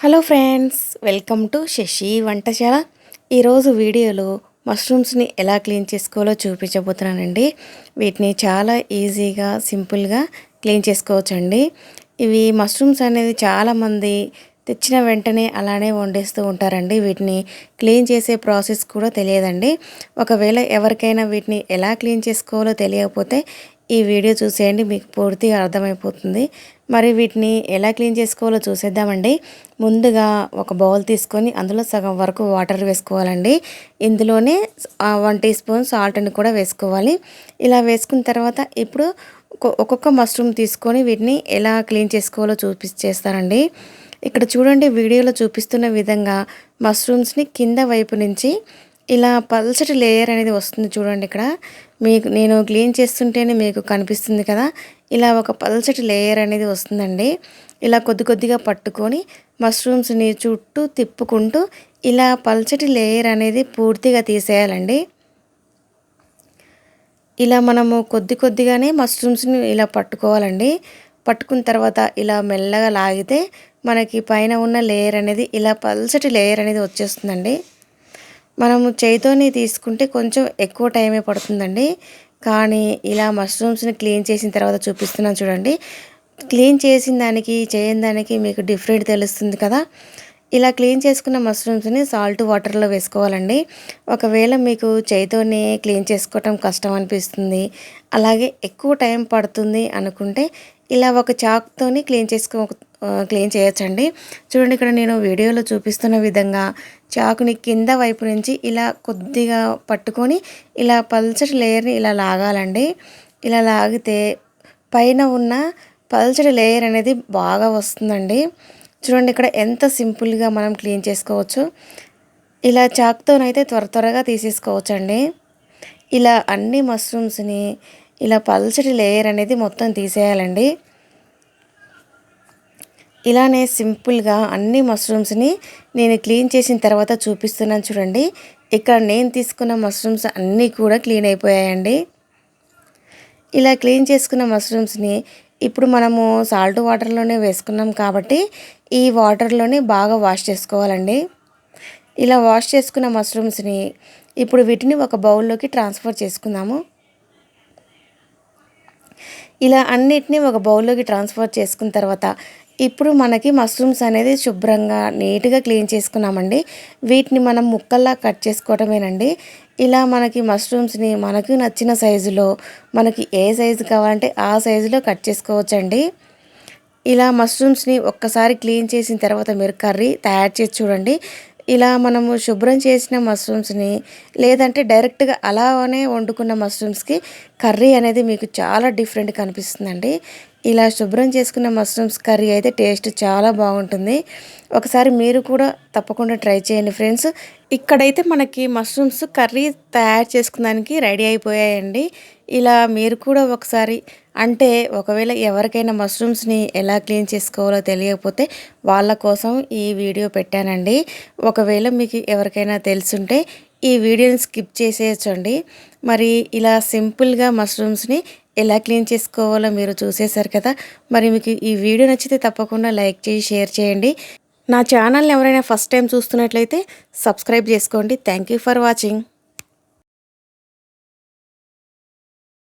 Hello friends, welcome to Sashi Vantasala. ఈరోజు వీడియోలో మష్రూమ్స్ని ఎలా క్లీన్ చేసుకోవాలో చూపించబోతున్నానండి. వీటిని చాలా ఈజీగా సింపుల్గా క్లీన్ చేసుకోవచ్చండి. ఇవి మష్రూమ్స్ అనేది చాలామంది తెచ్చిన వెంటనే అలానే వండేస్తూ ఉంటారండి. వీటిని క్లీన్ చేసే ప్రాసెస్ కూడా తెలియదండి. ఒకవేళ ఎవరికైనా వీటిని ఎలా క్లీన్ చేసుకోవాలో తెలియకపోతే ఈ వీడియో చూసేయండి, మీకు పూర్తిగా అర్థమైపోతుంది. మరి వీటిని ఎలా క్లీన్ చేసుకోవాలో చూసేద్దామండి. ముందుగా ఒక బౌల్ తీసుకొని అందులో సగం వరకు వాటర్ వేసుకోవాలండి. ఇందులోనే 1 టీ స్పూన్ సాల్ట్ని కూడా వేసుకోవాలి. ఇలా వేసుకున్న తర్వాత ఇప్పుడు ఒక్కొక్క మష్రూమ్ తీసుకొని వీటిని ఎలా క్లీన్ చేసుకోవాలో చూపించేస్తానండి. ఇక్కడ చూడండి, వీడియోలో చూపిస్తున్న విధంగా మష్రూమ్స్ని కింద వైపు నుంచి ఇలా పల్చటి లేయర్ అనేది వస్తుంది చూడండి. ఇక్కడ నేను క్లీన్ చేస్తుంటేనే మీకు కనిపిస్తుంది కదా, ఇలా ఒక పల్చటి లేయర్ అనేది వస్తుందండి. ఇలా కొద్ది కొద్దిగా పట్టుకొని మష్రూమ్స్ని చుట్టూ తిప్పుకుంటూ ఇలా పల్చటి లేయర్ అనేది పూర్తిగా తీసేయాలండి. ఇలా మనము కొద్ది కొద్దిగానే మష్రూమ్స్ని ఇలా పట్టుకోవాలండి. పట్టుకున్న తర్వాత ఇలా మెల్లగా లాగితే మనకి పైన ఉన్న లేయర్ అనేది ఇలా పల్చటి లేయర్ అనేది వచ్చేస్తుందండి. మనము చేయితోని తీసుకుంటే కొంచెం ఎక్కువ టైమే పడుతుందండి. కానీ ఇలా మష్రూమ్స్ని క్లీన్ చేసిన తర్వాత చూపిస్తున్నాను చూడండి. క్లీన్ చేసిన దానికి చేయని దానికి మీకు డిఫరెంట్ తెలుస్తుంది కదా. ఇలా క్లీన్ చేసుకున్న మష్రూమ్స్ని సాల్ట్ వాటర్లో వేసుకోవాలండి. ఒకవేళ మీకు చేయితోనే క్లీన్ చేసుకోవటం కష్టం అనిపిస్తుంది, అలాగే ఎక్కువ టైం పడుతుంది అనుకుంటే ఇలా ఒక చాక్తోని క్లీన్ చేయొచ్చండి. చూడండి, ఇక్కడ నేను వీడియోలో చూపిస్తున్న విధంగా చాకుని కింద వైపు నుంచి ఇలా కొద్దిగా పట్టుకొని ఇలా పల్చటి లేయర్ని ఇలా లాగాలండి. ఇలా లాగితే పైన ఉన్న పల్చటి లేయర్ అనేది బాగా వస్తుందండి. చూడండి, ఇక్కడ ఎంత సింపుల్గా మనం క్లీన్ చేసుకోవచ్చు. ఇలా చాక్తోనైతే త్వరగా తీసేసుకోవచ్చండి. ఇలా అన్ని మష్రూమ్స్ని ఇలా పల్చటి లేయర్ అనేది మొత్తం తీసేయాలండి. ఇలానే సింపుల్గా అన్ని మష్రూమ్స్ని నేను క్లీన్ చేసిన తర్వాత చూపిస్తున్నాను చూడండి. ఇక్కడ నేను తీసుకున్న మష్రూమ్స్ అన్నీ కూడా క్లీన్ అయిపోయాయండి. ఇలా క్లీన్ చేసుకున్న మష్రూమ్స్ని ఇప్పుడు మనము సాల్ట్ వాటర్లోనే వేసుకున్నాం కాబట్టి ఈ వాటర్లోనే బాగా వాష్ చేసుకోవాలండి. ఇలా వాష్ చేసుకున్న మష్రూమ్స్ని ఇప్పుడు వీటిని ఒక బౌల్లోకి ట్రాన్స్ఫర్ చేసుకుందాము. ఇలా అన్నిటినీ ఒక బౌల్లోకి ట్రాన్స్ఫర్ చేసుకున్న తర్వాత ఇప్పుడు మనకి మష్రూమ్స్ అనేది శుభ్రంగా నీట్గా క్లీన్ చేసుకున్నామండి. వీటిని మనం ముక్కల్లా కట్ చేసుకోవటమేనండి. ఇలా మనకి మష్రూమ్స్ని మనకు నచ్చిన సైజులో మనకి ఏ సైజు కావాలంటే ఆ సైజులో కట్ చేసుకోవచ్చండి. ఇలా మష్రూమ్స్ని ఒక్కసారి క్లీన్ చేసిన తర్వాత మీరు కర్రీ తయారు చేసి చూడండి. ఇలా మనము శుభ్రం చేసిన మష్రూమ్స్ని లేదంటే డైరెక్ట్గా అలానే వండుకున్న మష్రూమ్స్కి కర్రీ అనేది మీకు చాలా డిఫరెంట్ కనిపిస్తుందండి. ఇలా శుభ్రం చేసుకున్న మష్రూమ్స్ కర్రీ అయితే టేస్ట్ చాలా బాగుంటుంది. ఒకసారి మీరు కూడా తప్పకుండా ట్రై చేయండి ఫ్రెండ్స్. ఇక్కడైతే మనకి మష్రూమ్స్ కర్రీ తయారు చేసుకున్నానికి రెడీ అయిపోయాయండి. ఇలా మీరు కూడా ఒకసారి, అంటే ఒకవేళ ఎవరికైనా మష్రూమ్స్ని ఎలా క్లీన్ చేసుకోవాలో తెలియకపోతే వాళ్ళ కోసం ఈ వీడియో పెట్టానండి. ఒకవేళ మీకు ఎవరికైనా తెలుసుంటే ఈ వీడియోని స్కిప్ చేసేయచ్చండి. మరి ఇలా సింపుల్గా మష్రూమ్స్ని ఎలా క్లీన్ చేసుకోవాలో మీరు చూసేశారు కదా. మరి మీకు ఈ వీడియో నచ్చితే తప్పకుండా లైక్ చేసి షేర్ చేయండి. నా ఛానల్ని ఎవరైనా ఫస్ట్ టైం చూస్తున్నట్లయితే సబ్స్క్రైబ్ చేసుకోండి. Thank you for watching.